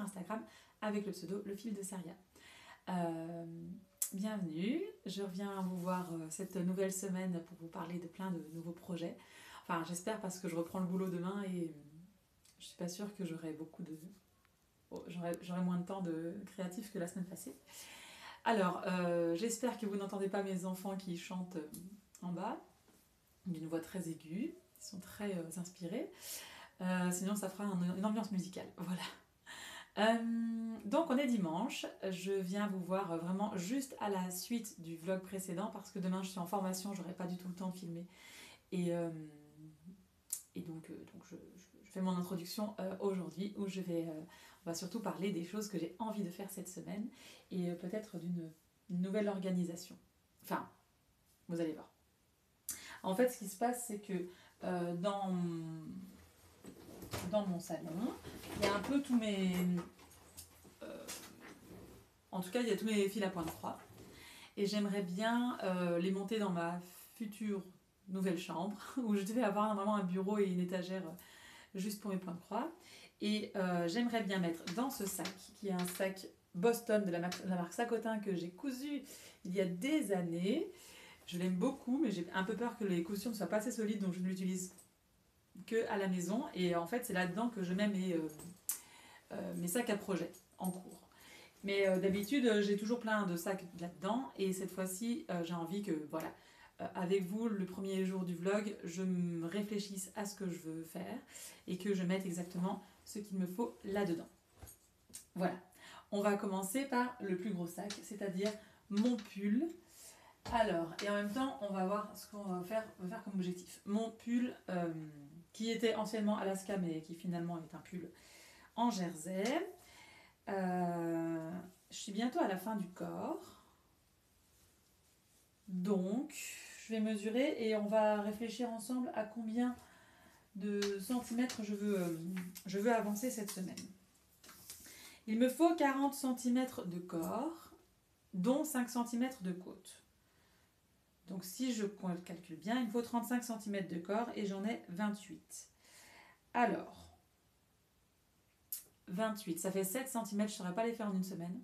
Instagram avec le pseudo Le Fil de Saria. Bienvenue, je reviens vous voir cette nouvelle semaine pour vous parler de plein de nouveaux projets. Enfin, j'espère parce que je reprends le boulot demain et je suis pas sûre que j'aurai j'aurai moins de temps de créatif que la semaine passée. Alors, j'espère que vous n'entendez pas mes enfants qui chantent en bas, d'une voix très aiguë, ils sont très inspirés. Sinon, ça fera une ambiance musicale. Voilà. Donc, on est dimanche. Je viens vous voir vraiment juste à la suite du vlog précédent parce que demain, je suis en formation, j'aurai pas du tout le temps de filmer. Et donc je fais mon introduction aujourd'hui où on va surtout parler des choses que j'ai envie de faire cette semaine et peut-être d'une nouvelle organisation. Enfin, vous allez voir. En fait, ce qui se passe, c'est que dans mon salon, il y a un peu tous mes... en tout cas, il y a tous mes fils à point de croix. Et j'aimerais bien les monter dans ma future nouvelle chambre, où je devais avoir normalement un bureau et une étagère juste pour mes points de croix. Et j'aimerais bien mettre dans ce sac, qui est un sac Boston de la marque Sacotin que j'ai cousu il y a des années. Je l'aime beaucoup, mais j'ai un peu peur que les coussures ne soient pas assez solides, donc je ne l'utilise que à la maison. Et en fait, c'est là-dedans que je mets mes sacs à projet en cours. Mais d'habitude, j'ai toujours plein de sacs là-dedans. Et cette fois-ci, j'ai envie que, voilà, avec vous, le premier jour du vlog, je me réfléchisse à ce que je veux faire et que je mette exactement ce qu'il me faut là-dedans. Voilà. On va commencer par le plus gros sac, c'est-à-dire mon pull. Alors, et en même temps, on va voir ce qu'on va faire comme objectif. Mon pull, qui était anciennement Alaska, mais qui finalement est un pull en jersey. Je suis bientôt à la fin du corps. Donc, je vais mesurer et on va réfléchir ensemble à combien de centimètres je veux avancer cette semaine. Il me faut 40 cm de corps, dont 5 cm de côte. Donc si je calcule bien, il me faut 35 cm de corps et j'en ai 28. Alors, 28, ça fait 7 cm, je ne saurais pas les faire en une semaine.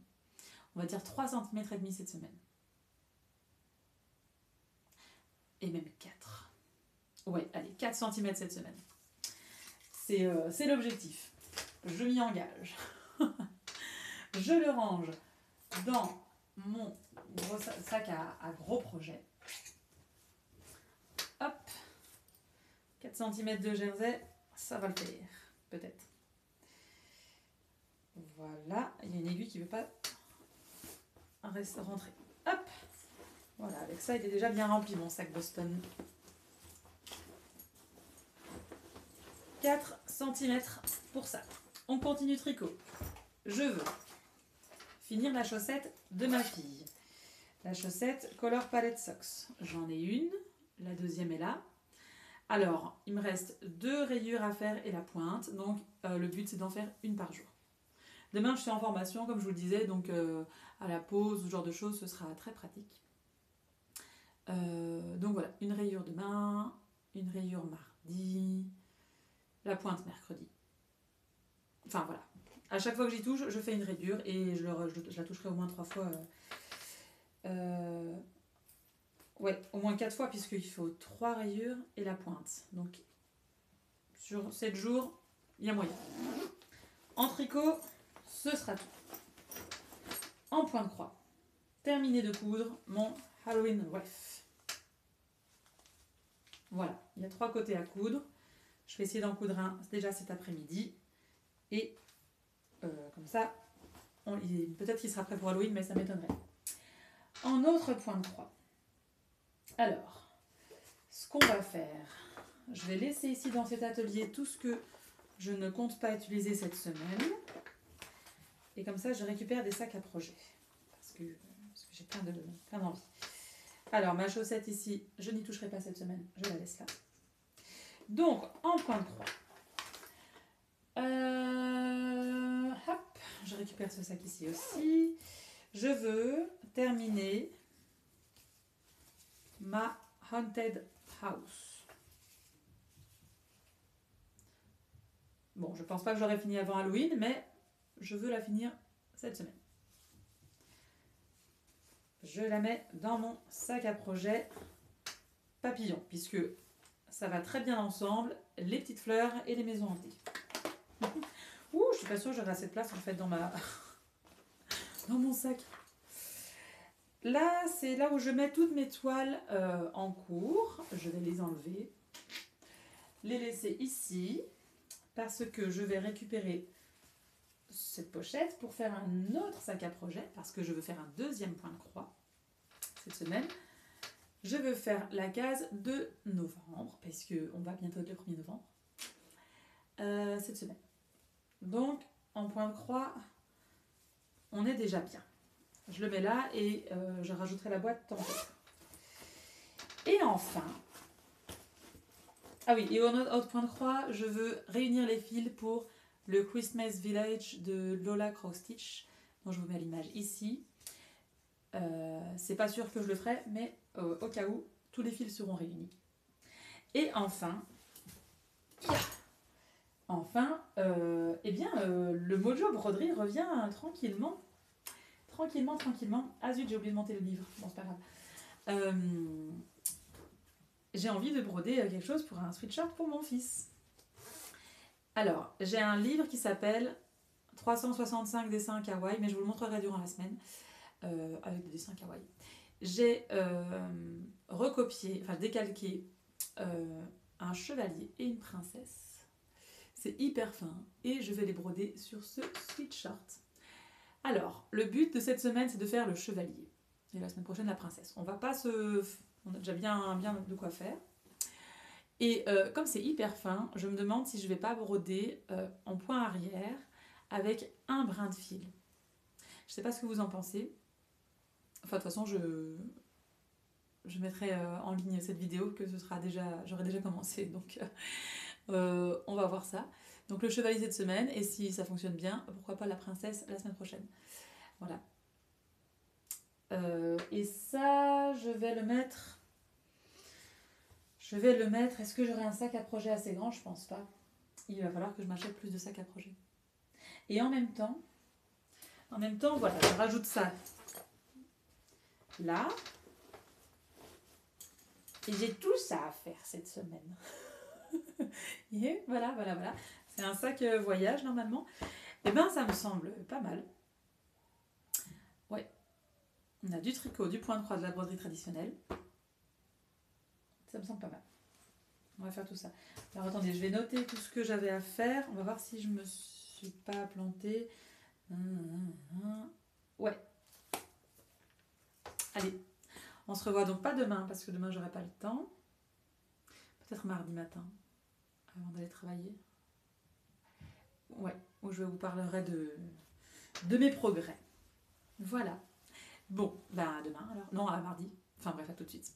On va dire 3 cm et demi cette semaine. Et même 4. Ouais, allez, 4 cm cette semaine. C'est l'objectif. Je m'y engage. Je le range dans mon gros sac à gros projet. Hop, 4 cm de jersey, ça va le faire, peut-être. Voilà, il y a une aiguille qui ne veut pas rentrer. Hop, voilà, avec ça, il est déjà bien rempli mon sac Boston. 4 cm pour ça. On continue tricot. Je veux finir la chaussette de ma fille. La chaussette Color Palette Socks. J'en ai une, la deuxième est là. Alors, il me reste 2 rayures à faire et la pointe, donc le but c'est d'en faire une par jour. Demain je suis en formation, comme je vous le disais, donc à la pause, ce genre de choses, ce sera très pratique. Donc voilà, une rayure demain, une rayure mardi, la pointe mercredi. Enfin voilà, à chaque fois que j'y touche, je fais une rayure et je la toucherai au moins 3 fois. Ouais, au moins 4 fois puisqu'il faut 3 rayures et la pointe. Donc sur 7 jours, il y a moyen. En tricot, ce sera tout. En point de croix, terminé de coudre mon Halloween Wreath. Voilà, il y a 3 côtés à coudre. Je vais essayer d'en coudre un déjà cet après-midi. Et comme ça, peut-être qu'il sera prêt pour Halloween, mais ça m'étonnerait. En autre point de croix. Alors, ce qu'on va faire, je vais laisser ici dans cet atelier tout ce que je ne compte pas utiliser cette semaine. Et comme ça, je récupère des sacs à projet. Parce que j'ai plein d'envie. Alors, ma chaussette ici, je n'y toucherai pas cette semaine. Je la laisse là. Donc, en point de croix. Hop, je récupère ce sac ici aussi. Je veux terminer ma Haunted House. Bon, je pense pas que j'aurai fini avant Halloween, mais je veux la finir cette semaine. Je la mets dans mon sac à projet papillon, puisque ça va très bien ensemble, les petites fleurs et les maisons hantées. Ouh, je suis pas sûre que j'aurai assez de place en fait dans mon sac. Là, c'est là où je mets toutes mes toiles en cours. Je vais les enlever, les laisser ici, parce que je vais récupérer cette pochette pour faire un autre sac à projet, parce que je veux faire un deuxième point de croix cette semaine. Je veux faire la case de novembre, parce qu'on va bientôt être le 1er novembre, cette semaine. Donc, en point de croix, on est déjà bien. Je le mets là et je rajouterai la boîte tantôt. Et enfin, ah oui, et au autre point de croix, je veux réunir les fils pour le Christmas Village de Lola Cross-Stitch, dont je vous mets l'image ici. C'est pas sûr que je le ferai, mais au cas où, tous les fils seront réunis. Et enfin, eh bien, le Mojo Broderie revient tranquillement. Ah zut, j'ai oublié de monter le livre. Bon, c'est pas grave. J'ai envie de broder quelque chose pour un sweatshirt pour mon fils. Alors, j'ai un livre qui s'appelle 365 dessins kawaii, mais je vous le montrerai durant la semaine, avec des dessins kawaii. J'ai recopié, enfin décalqué un chevalier et une princesse. C'est hyper fin et je vais les broder sur ce sweatshirt. Alors, le but de cette semaine, c'est de faire le chevalier. Et la semaine prochaine, la princesse. On a déjà bien de quoi faire. Et comme c'est hyper fin, je me demande si je ne vais pas broder en point arrière avec un brin de fil. Je ne sais pas ce que vous en pensez. Enfin, de toute façon, je mettrai en ligne cette vidéo que j'aurai déjà commencé. Donc, on va voir ça. Donc, le chevalier cette semaine. Et si ça fonctionne bien, pourquoi pas la princesse la semaine prochaine. Voilà. Et ça, je vais le mettre. Est-ce que j'aurai un sac à projet assez grand? Je pense pas. Il va falloir que je m'achète plus de sacs à projet. Et en même temps, voilà, je rajoute ça là. Et j'ai tout ça à faire cette semaine. Et voilà. C'est un sac voyage normalement. Et ben ça me semble pas mal. Ouais. On a du tricot, du point de croix, de la broderie traditionnelle. Ça me semble pas mal. On va faire tout ça. Alors attendez, je vais noter tout ce que j'avais à faire. On va voir si je me suis pas plantée. Ouais. Allez. On se revoit donc pas demain, parce que demain j'aurai pas le temps. Peut-être mardi matin, avant d'aller travailler. Ouais, où je vous parlerai de mes progrès. Voilà. Bon, bah demain alors. Non, à mardi. Enfin bref, à tout de suite.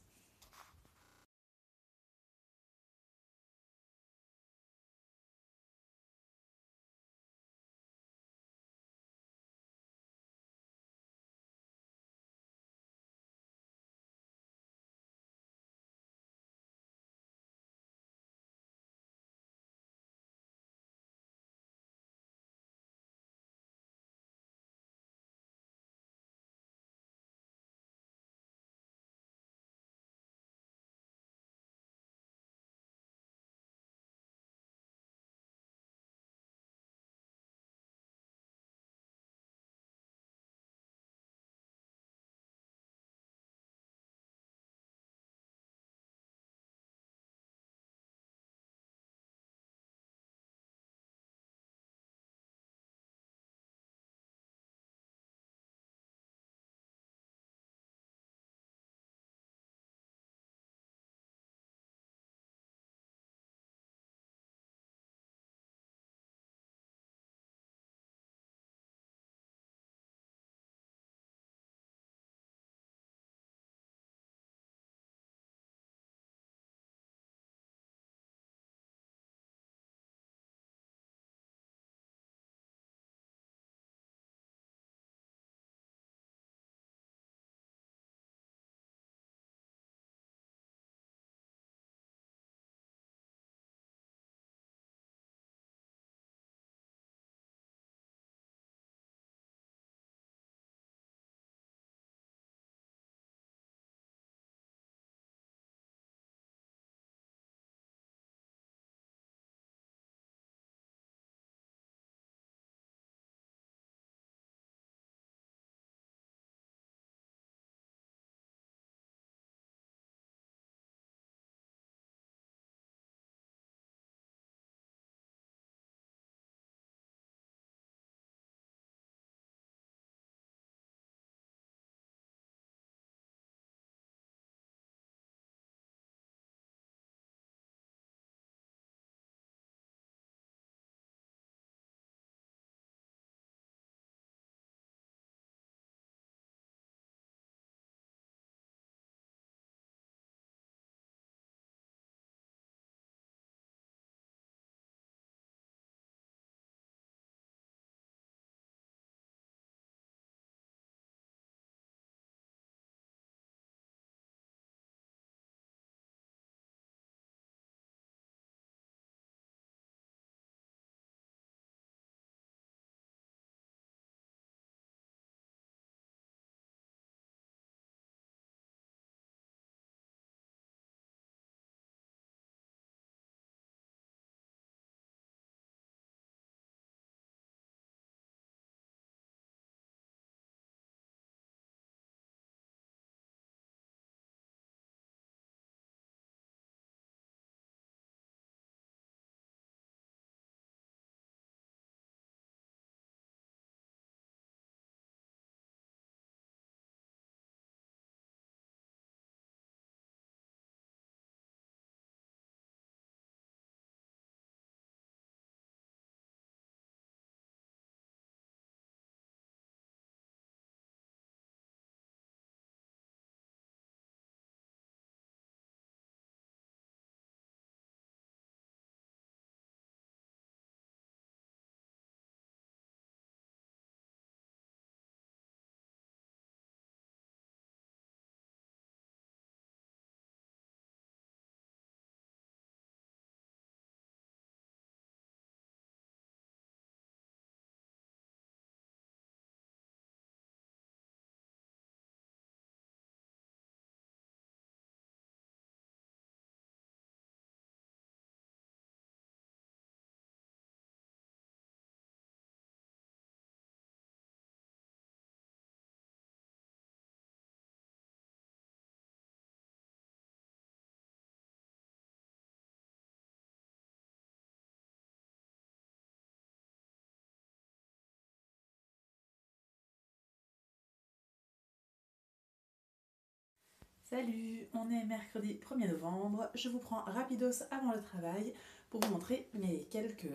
Salut, on est mercredi 1er novembre. Je vous prends rapidos avant le travail pour vous montrer mes quelques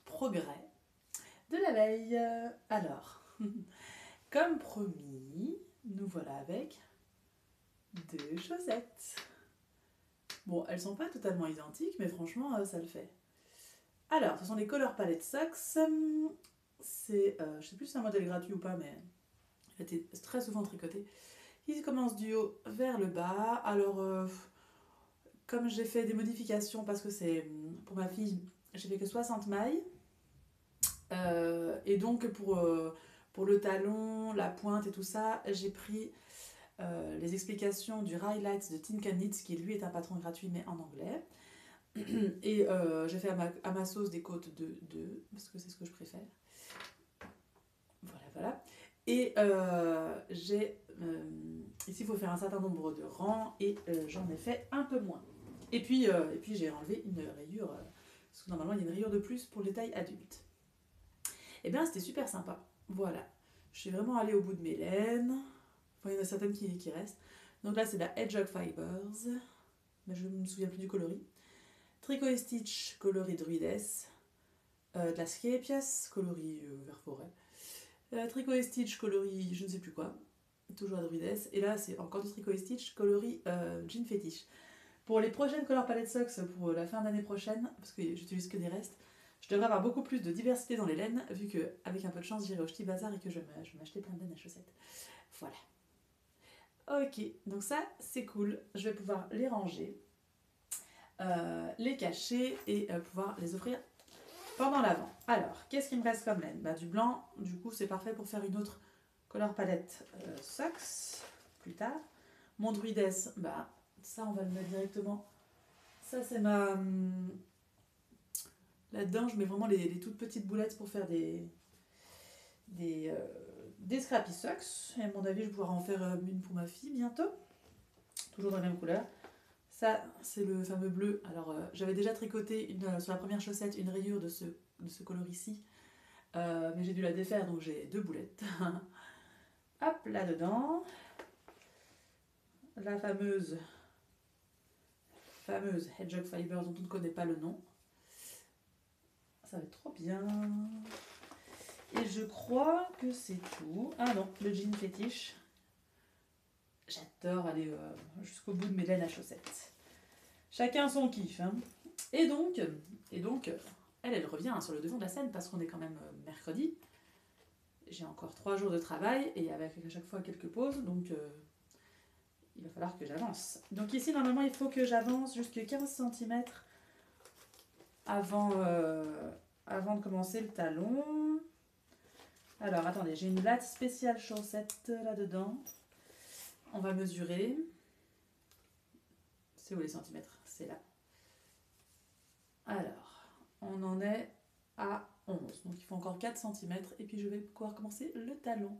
progrès de la veille. Alors, comme promis, nous voilà avec 2 chaussettes. Bon, elles sont pas totalement identiques, mais franchement, ça le fait. Alors, ce sont les Color Palette Socks. C'est, je sais plus si c'est un modèle gratuit ou pas, mais il a été très souvent tricoté. Il commence du haut vers le bas. Alors, comme j'ai fait des modifications parce que c'est pour ma fille, j'ai fait que 60 mailles. Et donc, pour le talon, la pointe et tout ça, j'ai pris les explications du Highlights de Tinka Knits, qui lui est un patron gratuit mais en anglais. Et j'ai fait à ma sauce des côtes de 2, parce que c'est ce que je préfère. Voilà. Et ici, il faut faire un certain nombre de rangs et j'en ai fait un peu moins. Et puis j'ai enlevé une rayure, parce que normalement, il y a une rayure de plus pour les tailles adultes. Et bien, c'était super sympa. Voilà. Je suis vraiment allée au bout de mes laines. Enfin, il y en a certaines qui restent. Donc là, c'est la Hedgehog Fibers. Mais je ne me souviens plus du coloris. Tricot et Stitch, coloris Druides. De la Skepias, coloris vert forêt. Tricot et Stitch, coloris je ne sais plus quoi, toujours à Druides. Et là, c'est encore du Tricot et Stitch, coloris Jean Fétiche. Pour les prochaines Color Palette Socks, pour la fin d'année prochaine, parce que j'utilise que des restes, je devrais avoir beaucoup plus de diversité dans les laines, vu qu'avec un peu de chance, j'irai au Ch'ti Bazar et que je vais m'acheter plein de laines à chaussettes. Voilà. Ok, donc ça, c'est cool. Je vais pouvoir les ranger, les cacher et pouvoir les offrir pendant l'avant. Alors, qu'est-ce qui me reste comme laine? Du blanc, du coup, c'est parfait pour faire une autre Color Palette Socks plus tard. Mon Druides, ça, on va le mettre directement. Ça, c'est ma... Là-dedans, je mets vraiment les toutes petites boulettes pour faire des Scrappy Socks. Et à mon avis, je vais pouvoir en faire une pour ma fille bientôt. Toujours dans la même couleur. Ça, c'est le fameux bleu. Alors, j'avais déjà tricoté sur la première chaussette une rayure de ce coloris-ci. Mais j'ai dû la défaire, donc j'ai 2 boulettes. Hop, là-dedans. La fameuse Hedgehog Fiber dont on ne connaît pas le nom. Ça va être trop bien. Et je crois que c'est tout. Ah non, le jean fétiche. J'adore aller jusqu'au bout de mes laines à chaussettes. Chacun son kiff. Hein. Et donc, elle revient sur le devant de la scène parce qu'on est quand même mercredi. J'ai encore 3 jours de travail et avec à chaque fois quelques pauses, donc il va falloir que j'avance. Donc ici, normalement, il faut que j'avance jusqu'à 15 cm avant de commencer le talon. Alors, attendez, j'ai une latte spéciale chaussette là-dedans. On va mesurer. C'est où les centimètres? C'est là. Alors, on en est à 11. Donc, il faut encore 4 cm. Et puis, je vais pouvoir commencer le talon.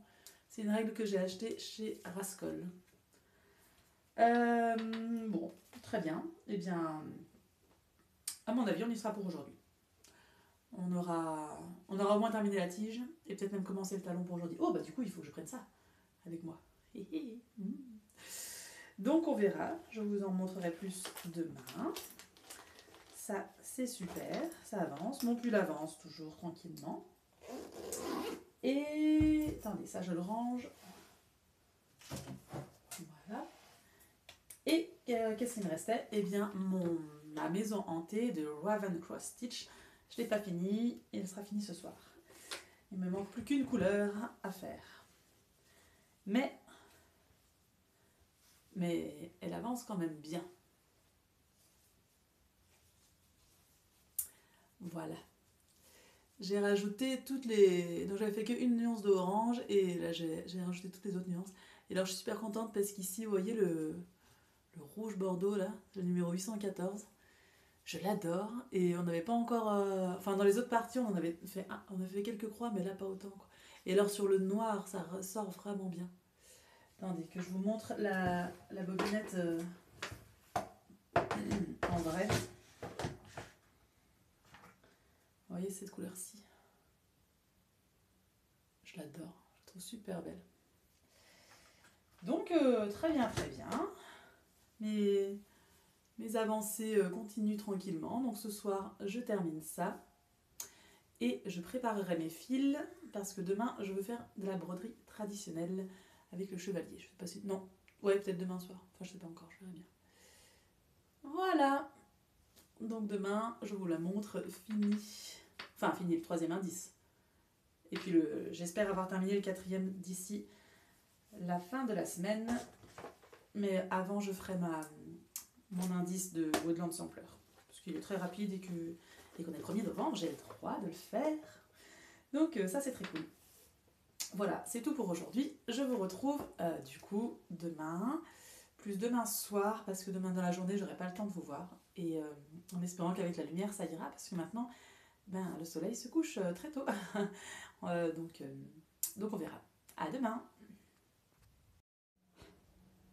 C'est une règle que j'ai achetée chez Rascol. Bon, très bien. Eh bien, à mon avis, on y sera pour aujourd'hui. On aura au moins terminé la tige et peut-être même commencé le talon pour aujourd'hui. Oh, du coup, il faut que je prenne ça avec moi. Donc, on verra. Je vous en montrerai plus demain. Ça, c'est super. Ça avance. Mon pull avance toujours tranquillement. Et... Attendez, ça, je le range. Voilà. Et qu'est-ce qu'il me restait? Eh bien, ma maison hantée de Raven Cross Stitch. Je ne l'ai pas fini, et elle sera finie ce soir. Il ne me manque plus qu'une couleur à faire. Mais elle avance quand même bien. Voilà. J'ai rajouté toutes les... Donc j'avais fait qu'une nuance d'orange, et là j'ai rajouté toutes les autres nuances. Et alors je suis super contente parce qu'ici, vous voyez le rouge bordeaux, là, le numéro 814. Je l'adore et on n'avait pas encore... Enfin, dans les autres parties, on avait fait quelques croix, mais là, pas autant. Quoi. Et alors, sur le noir, ça ressort vraiment bien. Attendez, que je vous montre la bobinette en vrai. Vous voyez cette couleur-ci? Je l'adore. Je la trouve super belle. Donc, très bien, très bien. mes avancées continuent tranquillement. Donc ce soir, je termine ça. Et je préparerai mes fils parce que demain, je veux faire de la broderie traditionnelle avec le chevalier. Je sais pas si... Non. Ouais, peut-être demain soir. Enfin, je sais pas encore, je verrai bien. Voilà. Donc demain, je vous la montre finie. Enfin, fini le 3e indice. Et puis, j'espère avoir terminé le 4e d'ici la fin de la semaine. Mais avant, je ferai mon indice de Woodland Sampler. Parce qu'il est très rapide et qu'on est le 1er novembre, j'ai le droit de le faire. Donc ça, c'est très cool. Voilà, c'est tout pour aujourd'hui. Je vous retrouve du coup demain, plus demain soir, parce que demain dans la journée, j'aurai pas le temps de vous voir. Et en espérant qu'avec la lumière, ça ira, parce que maintenant, le soleil se couche très tôt. Donc on verra. À demain.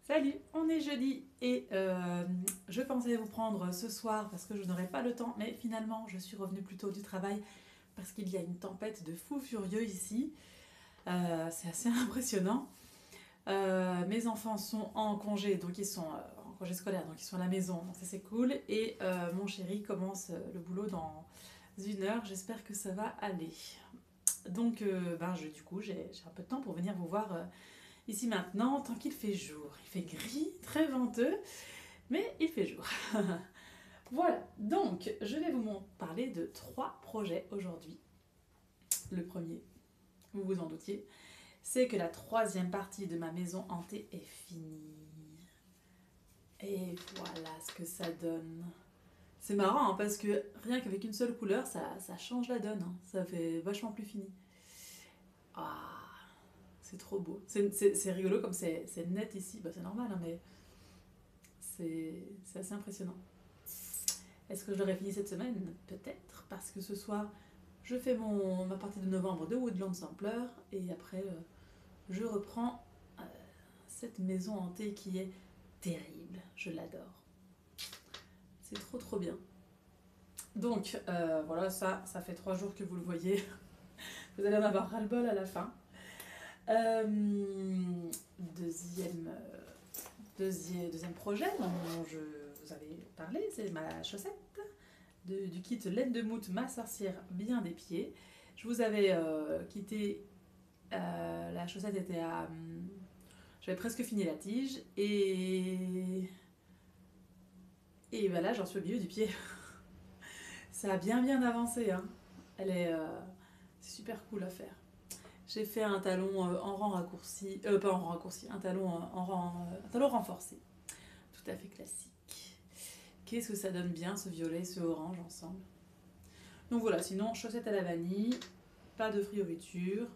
Salut, on est jeudi et je pensais vous prendre ce soir parce que je n'aurais pas le temps, mais finalement je suis revenue plus tôt du travail parce qu'il y a une tempête de fous furieux ici. C'est assez impressionnant. Mes enfants sont en congé, donc ils sont en congé scolaire, donc ils sont à la maison, donc ça c'est cool. Et mon chéri commence le boulot dans 1 heure, j'espère que ça va aller. Donc du coup j'ai un peu de temps pour venir vous voir ici maintenant, tant qu'il fait jour. Il fait gris, très venteux, mais il fait jour. Voilà, donc je vais vous parler de 3 projets aujourd'hui. Le premier, vous vous en doutiez, c'est que la 3e partie de ma maison hantée est finie. Et voilà ce que ça donne. C'est marrant parce que rien qu'avec une seule couleur, ça change la donne. Ça fait vachement plus fini. Ah, c'est trop beau. C'est rigolo comme c'est net ici. C'est normal, hein, mais c'est assez impressionnant. Est-ce que je l'aurai fini cette semaine? Peut-être, parce que ce soir, je fais ma partie de novembre de Woodland Sampler et après, je reprends cette maison hantée qui est terrible. Je l'adore. C'est trop trop bien. Donc, voilà, ça fait 3 jours que vous le voyez. Vous allez en avoir ras-le-bol à la fin. Deuxième projet dont je vous avais parlé, c'est ma chaussette du kit laine de moute, ma sorcière bien des pieds. Je vous avais quitté, la chaussette était à... j'avais presque fini la tige et là j'en suis au milieu du pied. Ça a bien avancé, hein. C'est super cool à faire. J'ai fait un talon en rang raccourci, pas en rang raccourci, un talon un talon renforcé, tout à fait classique. Qu'est-ce que ça donne bien ce violet, ce orange ensemble. Donc voilà, sinon chaussettes à la vanille, pas de frioriture,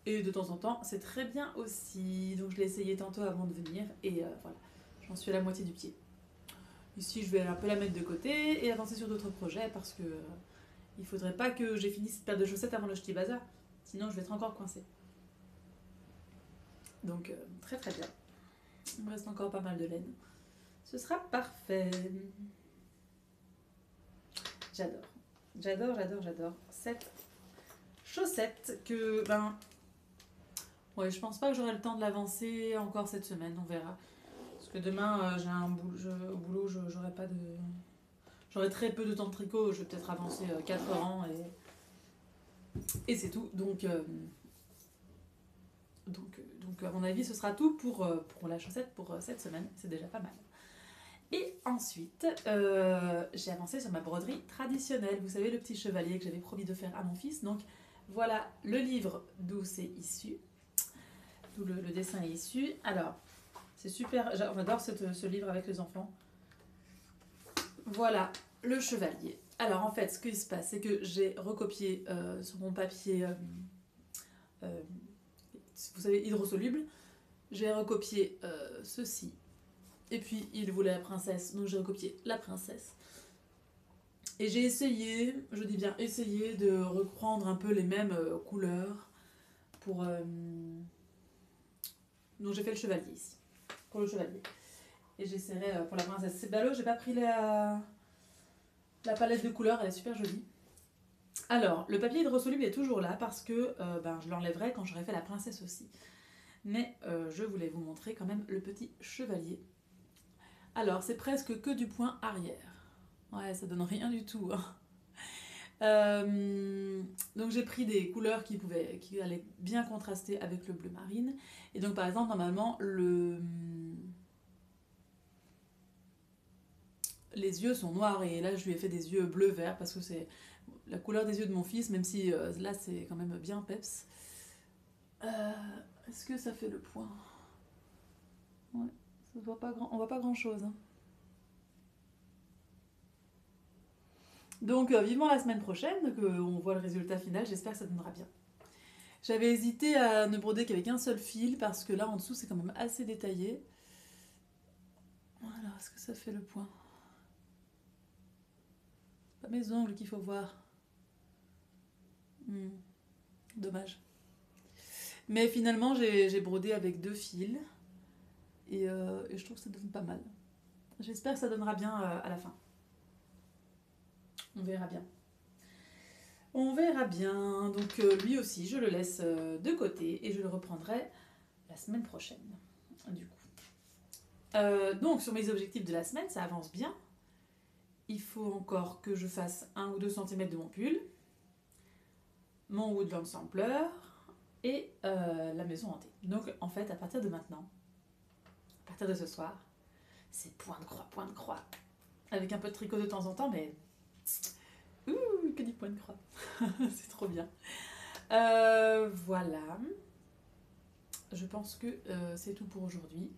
et de temps en temps c'est très bien aussi. Donc je l'ai essayé tantôt avant de venir et voilà, j'en suis à la moitié du pied. Ici je vais un peu la mettre de côté et avancer sur d'autres projets parce que il faudrait pas que j'ai fini cette paire de chaussettes avant le ch'ti bazar. Sinon, je vais être encore coincée. Donc, très très bien. Il me reste encore pas mal de laine. Ce sera parfait. J'adore cette chaussette que, ouais, je pense pas que j'aurai le temps de l'avancer encore cette semaine, on verra. Parce que demain, j'ai un au boulot, j'aurai pas de... J'aurai très peu de temps de tricot, je vais peut-être avancer 4 rangs et c'est tout. Donc, à mon avis, ce sera tout pour la chaussette pour cette semaine. C'est déjà pas mal. Et ensuite, j'ai avancé sur ma broderie traditionnelle. Vous savez, le petit chevalier que j'avais promis de faire à mon fils. Donc, voilà le livre d'où c'est issu. D'où le dessin est issu. Alors, c'est super. J'adore ce livre avec les enfants. Voilà, le chevalier. Alors en fait, ce qui se passe, c'est que j'ai recopié sur mon papier, vous savez, hydrosoluble, j'ai recopié ceci. Et puis, il voulait la princesse, donc j'ai recopié la princesse. Et j'ai essayé, je dis bien essayé, de reprendre un peu les mêmes couleurs pour... Donc j'ai fait le chevalier ici, pour le chevalier. Et j'essaierai pour la princesse. C'est ballot, j'ai pas pris la palette de couleurs, elle est super jolie. Alors, le papier hydrosoluble est toujours là parce que je l'enlèverai quand j'aurai fait la princesse aussi. Mais je voulais vous montrer quand même le petit chevalier. Alors, c'est presque que du point arrière. Ouais, ça donne rien du tout, hein. Donc j'ai pris des couleurs qui allaient bien contraster avec le bleu marine. Et donc par exemple, normalement, les yeux sont noirs et là je lui ai fait des yeux bleu-vert parce que c'est la couleur des yeux de mon fils, même si là c'est quand même bien peps. Est-ce que ça fait le point? Ouais, ça voit pas on voit pas grand chose, hein. Donc vivement la semaine prochaine, qu'on voit le résultat final, j'espère que ça donnera bien. J'avais hésité à ne broder qu'avec un seul fil parce que là en dessous c'est quand même assez détaillé. Voilà, est-ce que ça fait le point? Pas mes ongles qu'il faut voir. Dommage. Mais finalement j'ai brodé avec 2 fils et je trouve que ça donne pas mal. J'espère que ça donnera bien à la fin. On verra bien. On verra bien. Donc lui aussi, je le laisse de côté et je le reprendrai la semaine prochaine. Du coup. Donc sur mes objectifs de la semaine, ça avance bien. Il faut encore que je fasse 1 ou 2 cm de mon pull, mon Woodland Sampler et la maison hantée. Donc en fait, à partir de maintenant, à partir de ce soir, c'est point de croix. Avec un peu de tricot de temps en temps, mais... Ouh, que du point de croix. C'est trop bien. Voilà. Je pense que c'est tout pour aujourd'hui.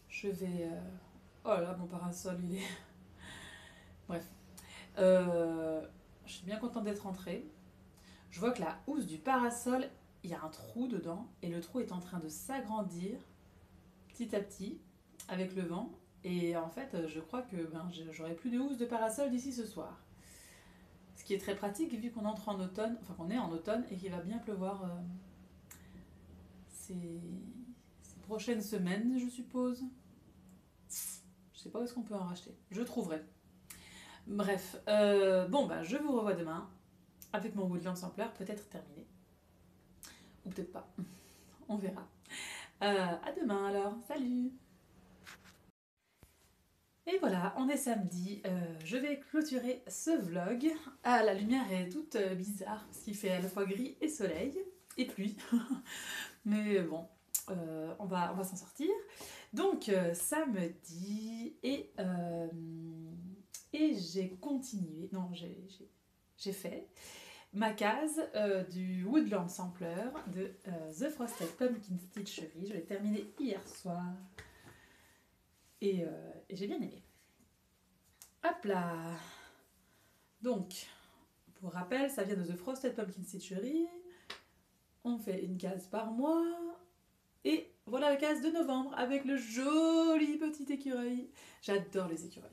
Je vais... Oh là, mon parasol, il est... Bref. Je suis bien contente d'être rentrée. Je vois que la housse du parasol, il y a un trou dedans. Et le trou est en train de s'agrandir petit à petit avec le vent. Et en fait, je crois que j'aurai plus de housse de parasol d'ici ce soir. Ce qui est très pratique vu qu'on entre en automne, enfin qu'on est en automne et qu'il va bien pleuvoir ces prochaines semaines, je suppose. Je sais pas où est-ce qu'on peut en racheter. Je trouverai. Bref, je vous revois demain avec mon Woodland Sampler, peut-être terminé. Ou peut-être pas. On verra. À demain alors. Salut! Et voilà, on est samedi. Je vais clôturer ce vlog. Ah, la lumière est toute bizarre, parce qu'il fait à la fois gris et soleil, et pluie. Mais bon, on va s'en sortir. Donc, samedi, et j'ai continué, non, j'ai fait ma case du Woodland Sampler de The Frosted Pumpkin Stitchery. Je l'ai terminé hier soir. Et j'ai bien aimé. Hop là! Donc, pour rappel, ça vient de The Frosted Pumpkin Stitchery. On fait une case par mois. Et voilà la case de novembre avec le joli petit écureuil. J'adore les écureuils.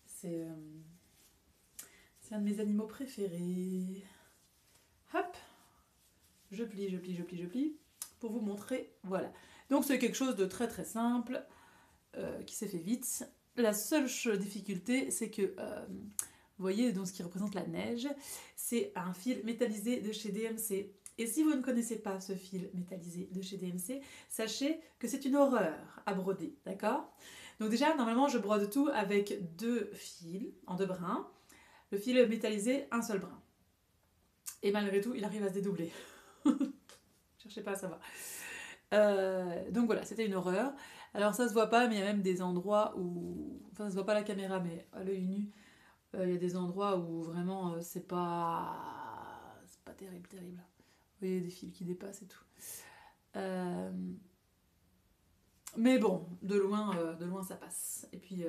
C'est un de mes animaux préférés. Hop! Je plie pour vous montrer. Voilà. Donc c'est quelque chose de très très simple qui s'est fait vite. La seule difficulté, c'est que, vous voyez, donc ce qui représente la neige, c'est un fil métallisé de chez DMC. Et si vous ne connaissez pas ce fil métallisé de chez DMC, sachez que c'est une horreur à broder, d'accord? Donc déjà, normalement, je brode tout avec 2 fils, en 2 brins. Le fil métallisé, un seul brin. Et malgré tout, il arrive à se dédoubler. Cherchez pas à savoir. Donc voilà, c'était une horreur. Alors ça se voit pas, mais il y a même des endroits où... Enfin, ça se voit pas à la caméra, mais à l'œil nu, il y a des endroits où vraiment c'est pas terrible. Vous voyez des fils qui dépassent et tout. Mais bon, de loin ça passe. Et puis,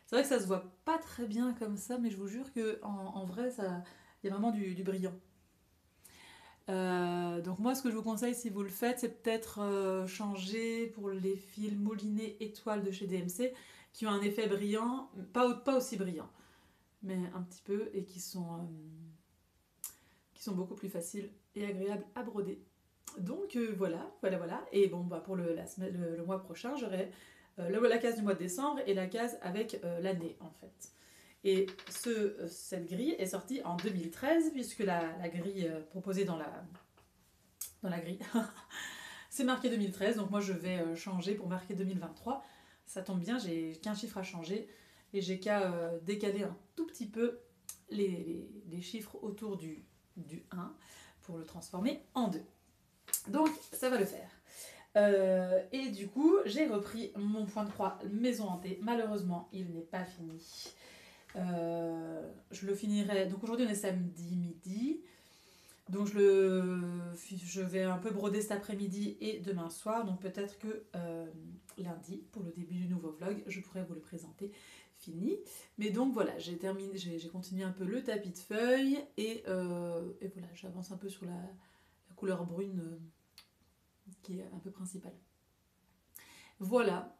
c'est vrai que ça se voit pas très bien comme ça, mais je vous jure qu'en vrai, il y a vraiment du brillant. Donc moi, ce que je vous conseille, si vous le faites, c'est peut-être changer pour les fils moulinés étoiles de chez DMC, qui ont un effet brillant, pas aussi brillant, mais un petit peu, et qui sont beaucoup plus faciles et agréables à broder. Donc voilà. Et bon, pour le mois prochain, j'aurai la case du mois de décembre et la case avec l'année, en fait. Et cette grille est sortie en 2013, puisque la grille proposée dans la grille, c'est marqué 2013, donc moi je vais changer pour marquer 2023. ça tombe bien, j'ai qu'un chiffre à changer et j'ai qu'à décaler un tout petit peu les chiffres autour du 1 pour le transformer en 2. Donc ça va le faire. Et du coup, j'ai repris mon point de croix maison hantée. Malheureusement, il n'est pas fini. Je le finirai. Donc aujourd'hui, on est samedi midi. Donc je vais un peu broder cet après-midi et demain soir. Donc peut-être que lundi, pour le début du nouveau vlog, je pourrai vous le présenter fini. Mais donc voilà, j'ai continué un peu le tapis de feuilles et voilà, j'avance un peu sur la couleur brune qui est un peu principale. Voilà.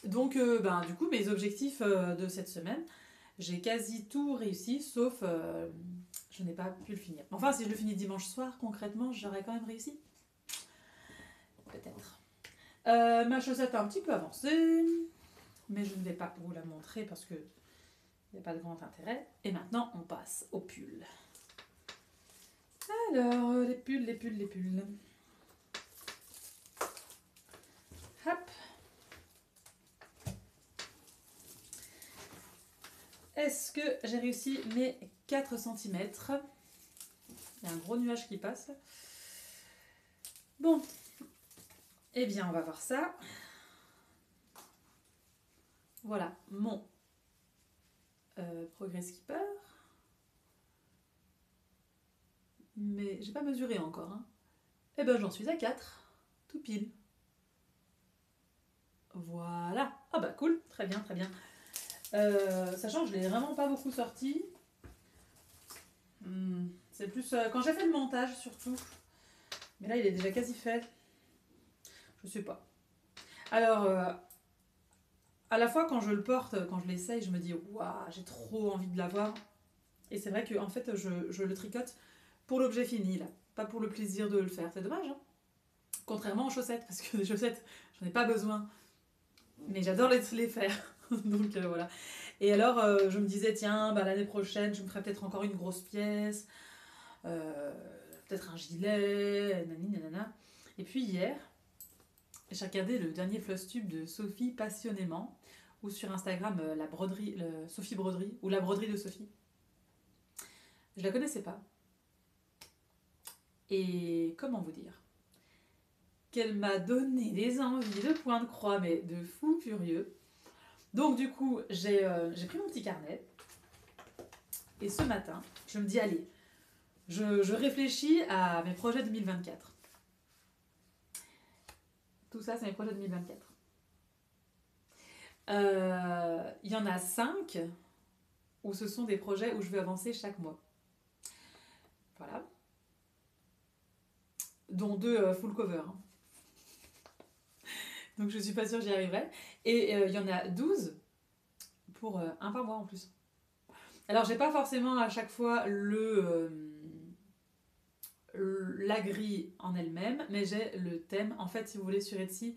Donc du coup, mes objectifs de cette semaine, j'ai quasi tout réussi, sauf je n'ai pas pu le finir. Enfin, si je le finis dimanche soir, concrètement, j'aurais quand même réussi. Peut-être. Ma chaussette a un petit peu avancé, mais je ne vais pas vous la montrer parce que il n'y a pas de grand intérêt. Et maintenant, on passe au pull. Alors, les pulls. Hop. Est-ce que j'ai réussi mes 4 cm? Il y a un gros nuage qui passe. Bon. Eh bien, on va voir ça. Voilà, mon Progress Skipper. Mais j'ai pas mesuré encore. Hein. Eh ben, j'en suis à 4. Tout pile. Voilà. Ah bah cool, très bien, très bien. Sachant que je l'ai vraiment pas beaucoup sorti. C'est plus quand j'ai fait le montage surtout. Mais là il est déjà quasi fait. Je sais pas. Alors à la fois quand je le porte, quand je l'essaye, je me dis waouh, j'ai trop envie de l'avoir. Et c'est vrai que en fait je le tricote pour l'objet fini là, pas pour le plaisir de le faire. C'est dommage hein. Contrairement aux chaussettes, parce que les chaussettes, j'en ai pas besoin. Mais j'adore les faire. Donc voilà. Et alors, je me disais, tiens, l'année prochaine, je me ferai peut-être encore une grosse pièce, peut-être un gilet, nanana. Et puis hier, j'ai regardé le dernier Flosstube de Sophie passionnément, ou sur Instagram, la broderie, Sophie Broderie, ou la broderie de Sophie. Je la connaissais pas. Et comment vous dire qu'elle m'a donné des envies de point de croix, mais de fou furieux. Donc du coup, j'ai pris mon petit carnet. Et ce matin, je me dis, allez, je réfléchis à mes projets 2024. Tout ça, c'est mes projets 2024. Il y en a 5 où ce sont des projets où je vais avancer chaque mois. Voilà. Dont 2 full cover. Hein. Donc je suis pas sûre que j'y arriverai. Et il y en a 12 pour un par mois en plus. Alors j'ai pas forcément à chaque fois la grille en elle-même, mais j'ai le thème. En fait, si vous voulez, sur Etsy,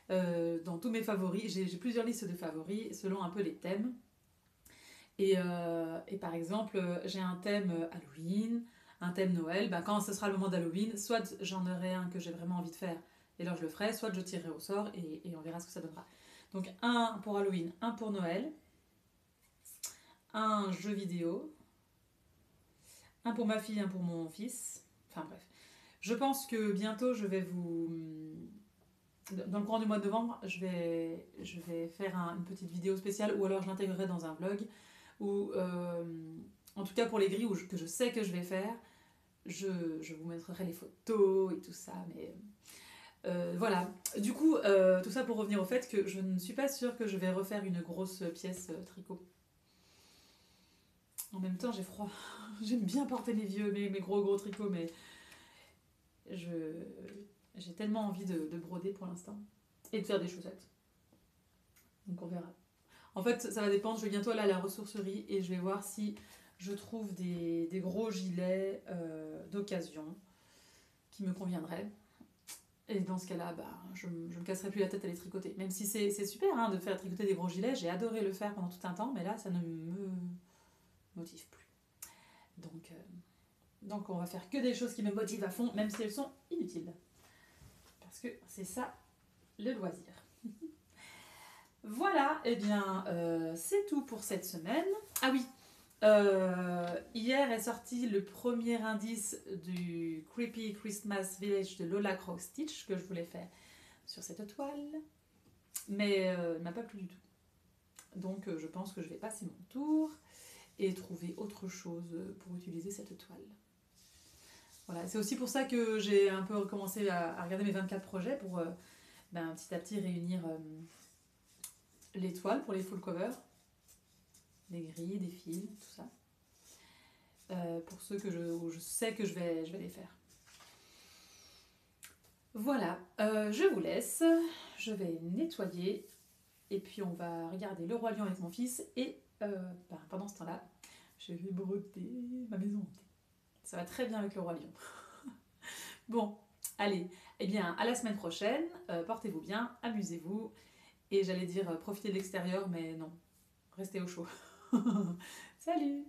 dans tous mes favoris, j'ai plusieurs listes de favoris selon un peu les thèmes. Et par exemple, j'ai un thème Halloween, un thème Noël. Quand ce sera le moment d'Halloween, soit j'en aurai un que j'ai vraiment envie de faire, et alors je le ferai, soit je tirerai au sort et on verra ce que ça donnera. Donc un pour Halloween, un pour Noël, un jeu vidéo, un pour ma fille, un pour mon fils. Enfin bref. Je pense que bientôt je vais vous... Dans le courant du mois de novembre, je vais faire une petite vidéo spéciale ou alors je l'intégrerai dans un vlog où, en tout cas pour les grilles que je sais que je vais faire, je vous mettrai les photos et tout ça. Mais voilà. Du coup, tout ça pour revenir au fait que je ne suis pas sûre que je vais refaire une grosse pièce tricot. En même temps, j'ai froid. J'aime bien porter mes gros tricots, mais j'ai tellement envie de broder pour l'instant. Et de faire des chaussettes. Donc on verra. En fait, ça va dépendre. Je vais bientôt aller à la ressourcerie et je vais voir si je trouve des gros gilets d'occasion qui me conviendraient. Et dans ce cas-là, je me casserai plus la tête à les tricoter. Même si c'est super hein, de faire tricoter des gros gilets. J'ai adoré le faire pendant tout un temps, mais là, ça ne me motive plus. Donc on va faire que des choses qui me motivent à fond, même si elles sont inutiles. Parce que c'est ça, le loisir. Voilà, et bien c'est tout pour cette semaine. Ah oui, hier est sorti le premier indice du Creepy Christmas Village de Lola Cross-Stitch que je voulais faire sur cette toile, mais il m'a pas plu du tout. Donc je pense que je vais passer mon tour et trouver autre chose pour utiliser cette toile. Voilà, c'est aussi pour ça que j'ai un peu recommencé à regarder mes 24 projets pour petit à petit réunir les toiles pour les full covers, des grilles, des fils, tout ça. Pour ceux où je sais que je vais les faire. Voilà, je vous laisse, je vais nettoyer et puis on va regarder Le Roi Lion avec mon fils et pendant ce temps-là, je vais broder ma maison hantée. Ça va très bien avec Le Roi Lion. Bon, allez, eh bien à la semaine prochaine, portez-vous bien, amusez-vous et j'allais dire profitez de l'extérieur mais non, restez au chaud. Salut!